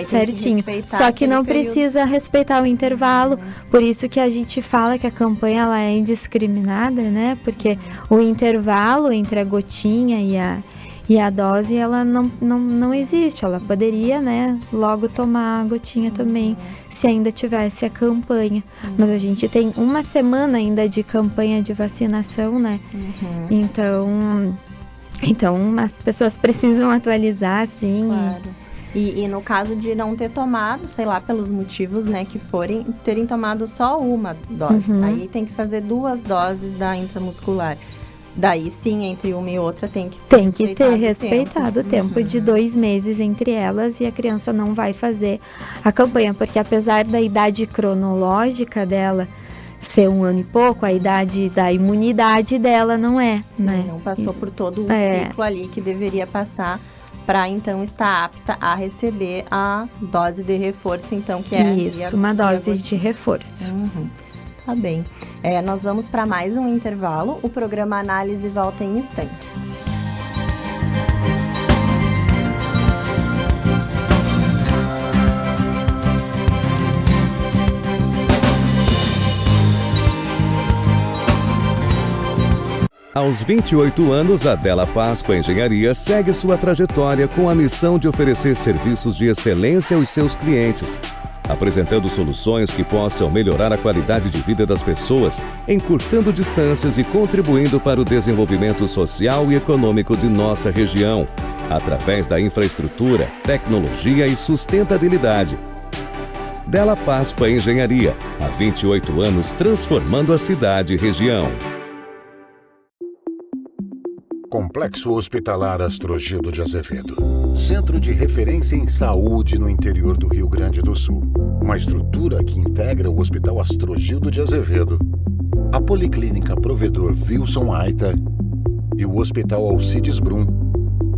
certinho. Só que não precisa respeitar o intervalo, por isso que a gente fala que a campanha ela é indiscriminada, né? Porque o intervalo entre a gotinha e a dose, ela não existe. Ela poderia, né, logo tomar a gotinha também, se ainda tivesse a campanha. Mas a gente tem 1 semana ainda de campanha de vacinação, né? Então as pessoas precisam atualizar, sim. Claro. E no caso de não ter tomado, sei lá, pelos motivos, né, que terem tomado só 1 dose. Aí tem que fazer 2 doses da intramuscular. Daí sim, entre uma e outra tem que ter respeitado o tempo de 2 meses entre elas, e a criança não vai fazer a campanha, porque apesar da idade cronológica dela ser 1 ano e pouco, a idade da imunidade dela não é, sim, né? Não passou por todo o ciclo ali que deveria passar para então estar apta a receber a dose de reforço, então, que é uma dose de reforço. Tá bem. Nós vamos para mais um intervalo. O programa Análise volta em instantes. Aos 28 anos, a Della Páscoa Engenharia segue sua trajetória com a missão de oferecer serviços de excelência aos seus clientes, apresentando soluções que possam melhorar a qualidade de vida das pessoas, encurtando distâncias e contribuindo para o desenvolvimento social e econômico de nossa região, através da infraestrutura, tecnologia e sustentabilidade. Della Páscoa Engenharia, há 28 anos transformando a cidade e região. Complexo Hospitalar Astrogildo de Azevedo. Centro de referência em saúde no interior do Rio Grande do Sul. Uma estrutura que integra o Hospital Astrogildo de Azevedo, a Policlínica Provedor Wilson Aita e o Hospital Alcides Brum,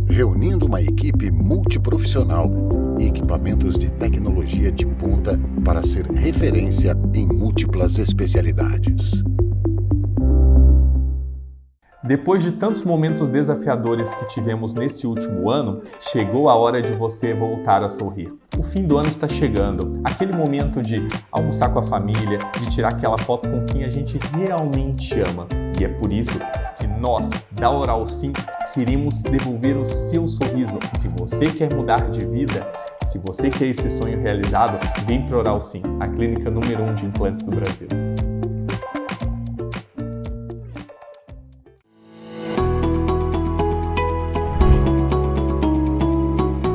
reunindo uma equipe multiprofissional e equipamentos de tecnologia de ponta para ser referência em múltiplas especialidades. Depois de tantos momentos desafiadores que tivemos neste último ano, chegou a hora de você voltar a sorrir. O fim do ano está chegando, aquele momento de almoçar com a família, de tirar aquela foto com quem a gente realmente ama. E é por isso que nós, da Oral Sim, queremos devolver o seu sorriso. Se você quer mudar de vida, se você quer esse sonho realizado, vem para Oral Sim, a clínica número 1 de implantes do Brasil.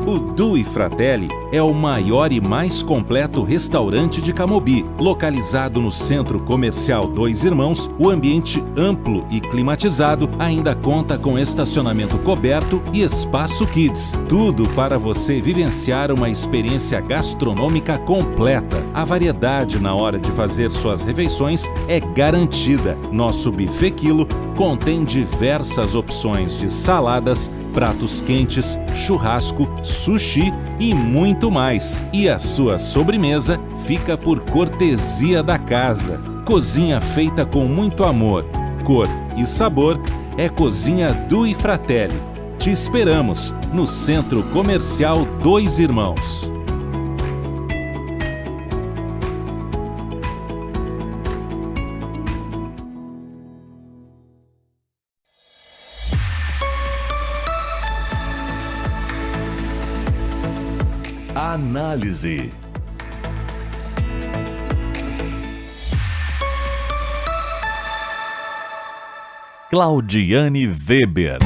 O Due Fratelli é o maior e mais completo restaurante de Camobi. Localizado no Centro Comercial Dois Irmãos, o ambiente amplo e climatizado ainda conta com estacionamento coberto e espaço kids. Tudo para você vivenciar uma experiência gastronômica completa. A variedade na hora de fazer suas refeições é garantida. Nosso buffet quilo contém diversas opções de saladas, pratos quentes, churrasco, sushi e muito mais. E a sua sobremesa fica por cortesia da casa. Cozinha feita com muito amor, cor e sabor é Cozinha Due Fratelli. Te esperamos no Centro Comercial Dois Irmãos. Análise. Claudiane Weber.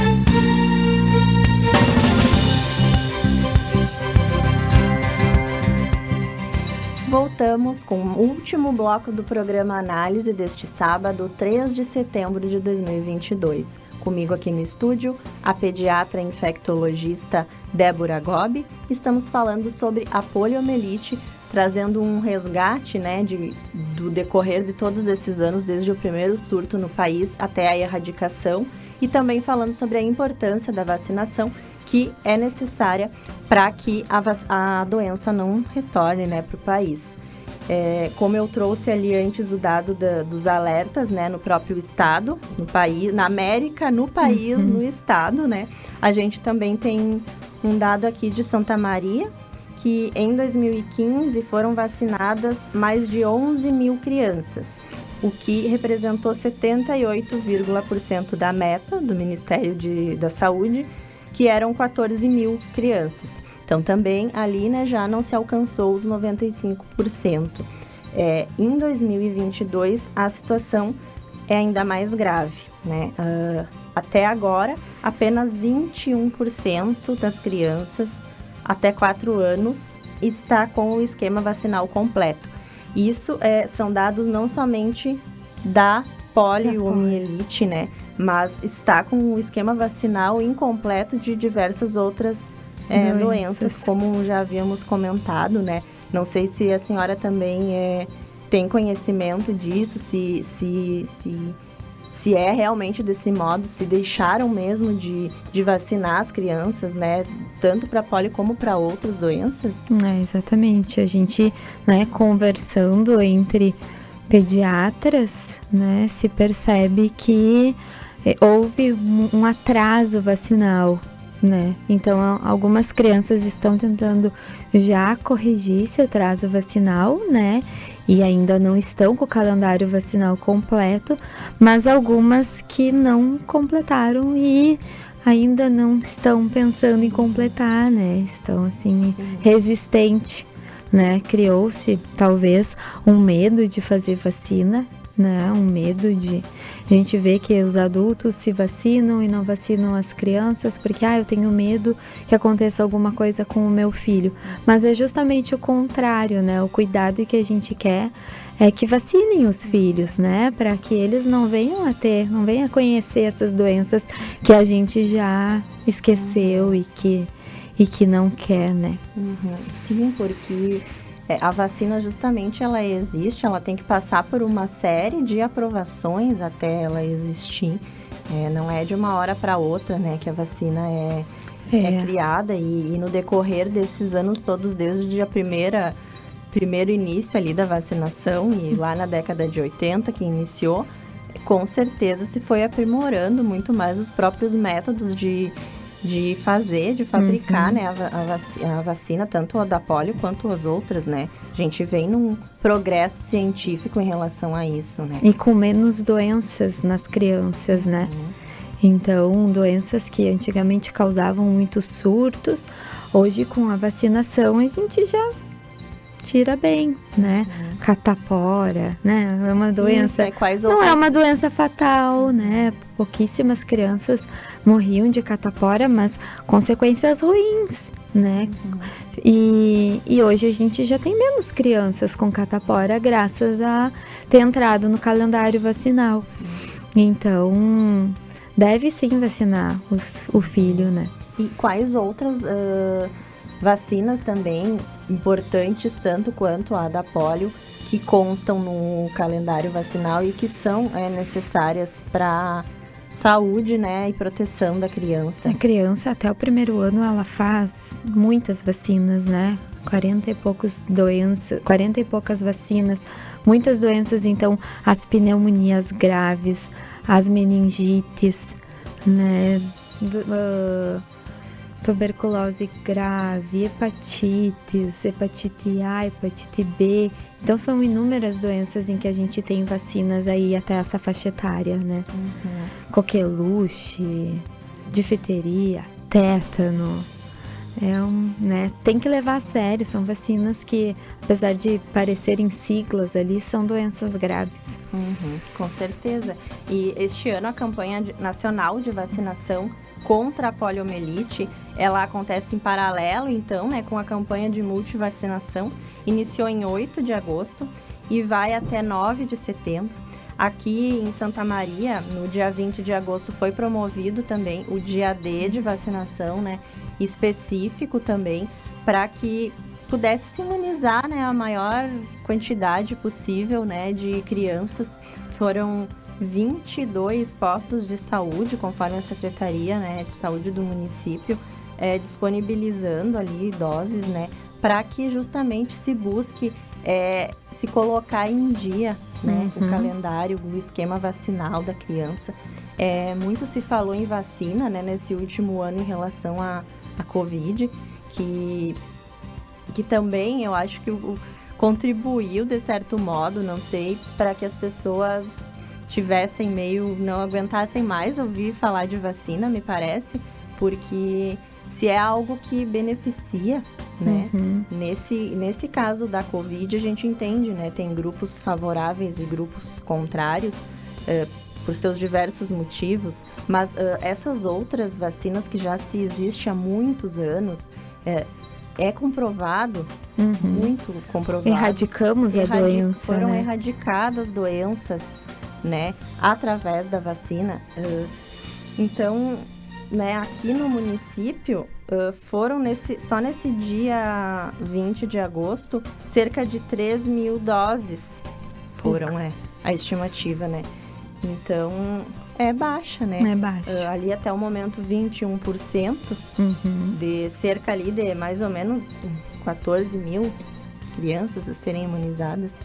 Voltamos com o último bloco do programa Análise deste sábado, 3 de setembro de 2022. Comigo aqui no estúdio, a pediatra infectologista Débora Gobi. Estamos falando sobre a poliomielite, trazendo um resgate, né, do decorrer de todos esses anos, desde o primeiro surto no país até a erradicação, e também falando sobre a importância da vacinação, que é necessária para que a doença não retorne, né, para o país. Como eu trouxe ali antes o dado dos alertas, né, no próprio estado, no país, na América, no país, no estado, né, a gente também tem um dado aqui de Santa Maria, que em 2015 foram vacinadas mais de 11 mil crianças, o que representou 78,% da meta do Ministério da Saúde, que eram 14 mil crianças. Então, também ali, né, já não se alcançou os 95%. Em 2022, a situação é ainda mais grave, né? Até agora, apenas 21% das crianças até 4 anos está com o esquema vacinal completo. Isso são dados não somente da poliomielite, né? Mas está com o esquema vacinal incompleto de diversas outras doenças, como já havíamos comentado, né? Não sei se a senhora também tem conhecimento disso, se é realmente desse modo, se deixaram mesmo de vacinar as crianças, né? Tanto para polio como para outras doenças. Exatamente. A gente, né, conversando entre pediatras, né, se percebe que houve um atraso vacinal, né? Então, algumas crianças estão tentando já corrigir esse atraso vacinal, né? E ainda não estão com o calendário vacinal completo, mas algumas que não completaram e ainda não estão pensando em completar, né? Estão, assim, resistentes, né? Criou-se, talvez, um medo de fazer vacina, né? Um medo de... A gente vê que os adultos se vacinam e não vacinam as crianças porque, eu tenho medo que aconteça alguma coisa com o meu filho. Mas é justamente o contrário, né? O cuidado que a gente quer é que vacinem os filhos, né? Para que eles não venham a conhecer essas doenças que a gente já esqueceu e que não quer, né? Sim, porque... a vacina justamente ela existe, ela tem que passar por uma série de aprovações até ela existir. Não é de uma hora para outra, né, que a vacina é criada e no decorrer desses anos todos, desde a primeiro início ali da vacinação e lá na década de 80 que iniciou, com certeza se foi aprimorando muito mais os próprios métodos de fabricar, né, a vacina, tanto a da polio quanto as outras, né? A gente vem num progresso científico em relação a isso, né? E com menos doenças nas crianças, né? Então, doenças que antigamente causavam muitos surtos, hoje com a vacinação a gente tira bem, né? Catapora, né? É uma doença... Quais Não outras... é uma doença fatal, né? Pouquíssimas crianças morriam de catapora, mas consequências ruins, né? E hoje a gente já tem menos crianças com catapora graças a ter entrado no calendário vacinal. Então, deve sim vacinar o filho, né? E quais outras vacinas também importantes, tanto quanto a da polio, que constam no calendário vacinal e que são necessárias para saúde, né, e proteção da criança? A criança, até o 1º ano, ela faz muitas vacinas, né? 40 e poucas vacinas, muitas doenças, então, as pneumonias graves, as meningites, né? Tuberculose grave, hepatite A, hepatite B. Então, são inúmeras doenças em que a gente tem vacinas aí até essa faixa etária, né? Coqueluche, difteria, tétano. Né? Tem que levar a sério, são vacinas que, apesar de parecerem siglas ali, são doenças graves. Com certeza. E este ano a campanha nacional de vacinação contra a poliomielite, ela acontece em paralelo, então, né, com a campanha de multivacinação. Iniciou em 8 de agosto e vai até 9 de setembro. Aqui em Santa Maria, no dia 20 de agosto, foi promovido também o dia D de vacinação, né, específico também, para que pudesse se imunizar, né, a maior quantidade possível, né, de crianças. Foram 22 postos de saúde, conforme a Secretaria, né, de Saúde do município, disponibilizando ali doses, né, para que justamente se busque se colocar em dia, né, o calendário, o esquema vacinal da criança. Muito se falou em vacina, né, nesse último ano em relação à Covid, que também eu acho que contribuiu de certo modo, não sei, para que as pessoas não aguentassem mais ouvir falar de vacina, me parece, porque se é algo que beneficia, né? Nesse caso da Covid, a gente entende, né? Tem grupos favoráveis e grupos contrários, por seus diversos motivos, mas essas outras vacinas que já se existe há muitos anos, é comprovado, muito comprovado. Erradicamos a doença, foram né? erradicadas doenças, né, através da vacina. Então, né, aqui no município, foram só nesse dia 20 de agosto, cerca de 3 mil doses foram, a estimativa, né? Então, é baixa, né? É baixa. Ali até o momento, 21%, de cerca ali de mais ou menos 14 mil crianças a serem imunizadas,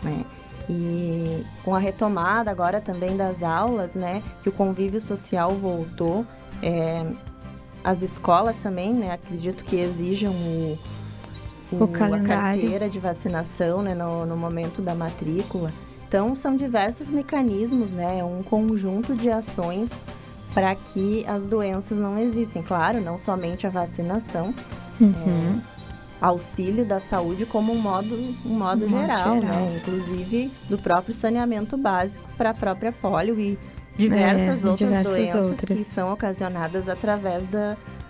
né? E com a retomada agora também das aulas, né, que o convívio social voltou, as escolas também, né, acredito que exijam a carteira de vacinação, né, no momento da matrícula. Então, são diversos mecanismos, né, um conjunto de ações para que as doenças não existem. Claro, não somente a vacinação, auxílio da saúde como um modo geral, né? Inclusive do próprio saneamento básico para a própria polio e diversas outras doenças que são ocasionadas através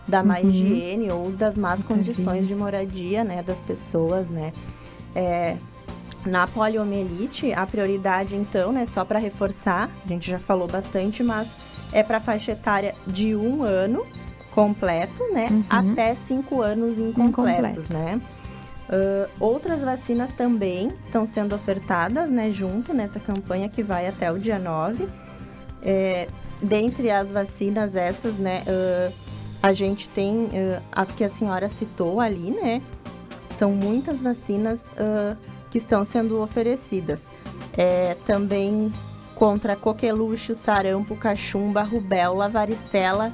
da má higiene ou das más condições de moradia, né, das pessoas, né? Na poliomielite, a prioridade, então, né, só para reforçar, a gente já falou bastante, mas é para a faixa etária de 1 ano completo, né, até 5 anos incompletos, né. Outras vacinas também estão sendo ofertadas, né, junto nessa campanha que vai até o dia 9. Dentre as vacinas essas, né, a gente tem as que a senhora citou ali, né, são muitas vacinas que estão sendo oferecidas. Também contra coqueluche, sarampo, cachumba, rubéola, varicela,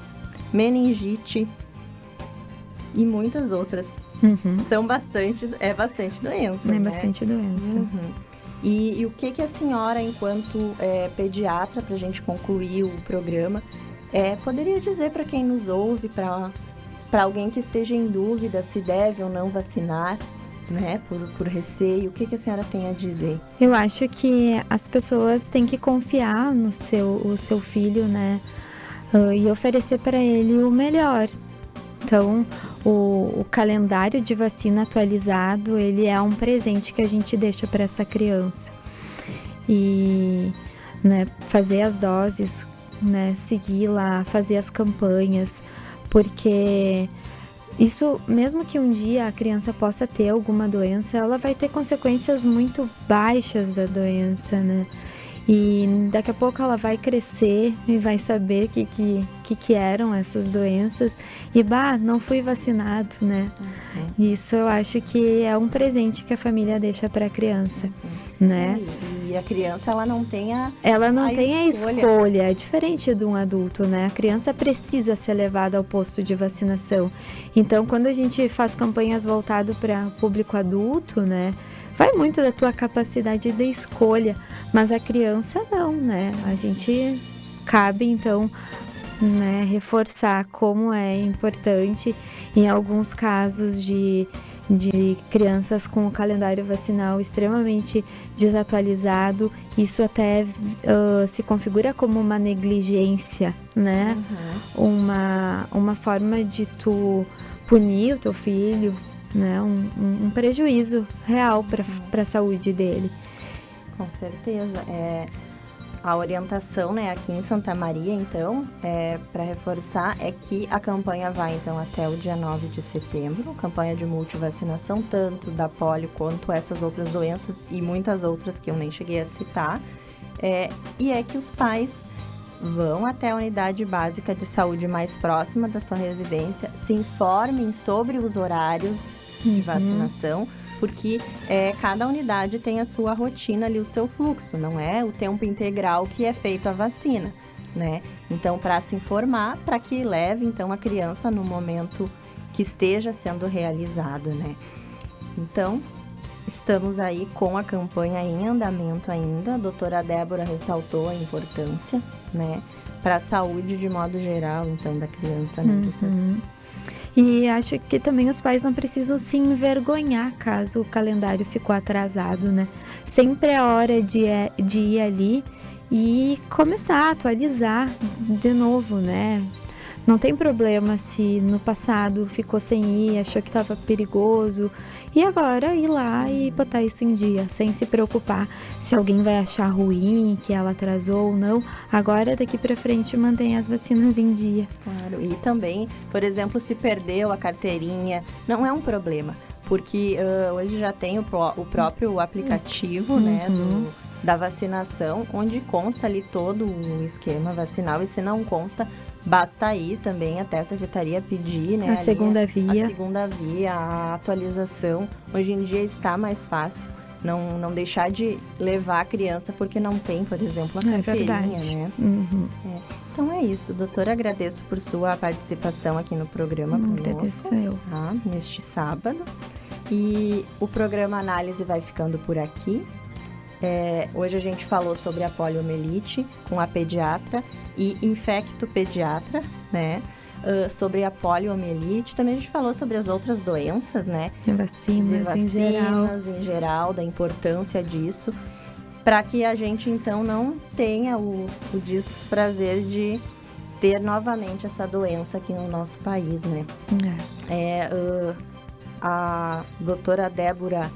meningite e muitas outras. São bastante doença, né? Bastante doença. E o que a senhora, enquanto pediatra, para a gente concluir o programa, poderia dizer para quem nos ouve, para alguém que esteja em dúvida se deve ou não vacinar, né, por receio. O que a senhora tem a dizer? Eu acho que as pessoas têm que confiar no o seu filho, né, e oferecer para ele o melhor. Então, o calendário de vacina atualizado, ele é um presente que a gente deixa para essa criança. E, né, fazer as doses, né, seguir lá, fazer as campanhas, porque isso, mesmo que um dia a criança possa ter alguma doença, ela vai ter consequências muito baixas da doença, né? E daqui a pouco ela vai crescer e vai saber que eram essas doenças. E, não fui vacinado, né? Isso eu acho que é um presente que a família deixa para a criança, né? E a criança, ela não tem a escolha. É diferente de um adulto, né? A criança precisa ser levada ao posto de vacinação. Então, quando a gente faz campanhas voltadas para o público adulto, né? Vai muito da tua capacidade de escolha, mas a criança não, né? A gente cabe, então, né, reforçar como é importante, em alguns casos de crianças com o calendário vacinal extremamente desatualizado, isso até se configura como uma negligência, né? Uma forma de tu punir o teu filho, né? Um prejuízo real para a saúde dele. Com certeza. A orientação, né, aqui em Santa Maria, então, para reforçar, é que a campanha vai, então, até o dia 9 de setembro, campanha de multivacinação, tanto da polio quanto essas outras doenças e muitas outras que eu nem cheguei a citar. E é que os pais vão até a unidade básica de saúde mais próxima da sua residência, se informem sobre os horários de vacinação, porque cada unidade tem a sua rotina ali, o seu fluxo, não é o tempo integral que é feito a vacina, né? Então, para se informar, para que leve, então, a criança no momento que esteja sendo realizado, né? Então, estamos aí com a campanha em andamento ainda. A doutora Débora ressaltou a importância, né, para a saúde de modo geral, então, da criança, né, doutora? E acho que também os pais não precisam se envergonhar caso o calendário ficou atrasado, né? Sempre é hora de ir ali e começar a atualizar de novo, né? Não tem problema se no passado ficou sem ir, achou que estava perigoso. E agora ir lá e botar isso em dia, sem se preocupar se alguém vai achar ruim, que ela atrasou ou não. Agora, daqui para frente, mantém as vacinas em dia. Claro, e também, por exemplo, se perdeu a carteirinha, não é um problema. Porque hoje já tem o próprio aplicativo, né, da vacinação, onde consta ali todo o esquema vacinal. E se não consta, basta ir também até a secretaria pedir, né? A segunda via, a atualização. Hoje em dia está mais fácil não deixar de levar a criança porque não tem, por exemplo, a carteirinha, né? Então é isso, doutora, agradeço por sua participação aqui no programa conosco. Agradeço eu. Tá? Neste sábado. E o programa Análise vai ficando por aqui. Hoje a gente falou sobre a poliomielite com a pediatra e infectopediatra, né? Sobre a poliomielite. Também a gente falou sobre as outras doenças, né? Vacinas em geral, da importância disso, para que a gente então não tenha o desprazer de ter novamente essa doença aqui no nosso país, né? A doutora Débora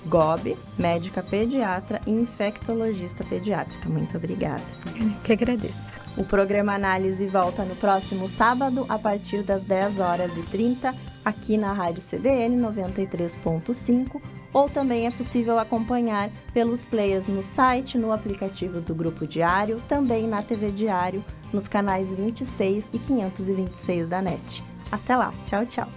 Gobi, médica pediatra e infectologista pediátrica. Muito obrigada. Eu que agradeço. O programa Análise volta no próximo sábado, a partir das 10h30, aqui na Rádio CDN 93.5, ou também é possível acompanhar pelos players no site, no aplicativo do Grupo Diário, também na TV Diário, nos canais 26 e 526 da NET. Até lá. Tchau, tchau.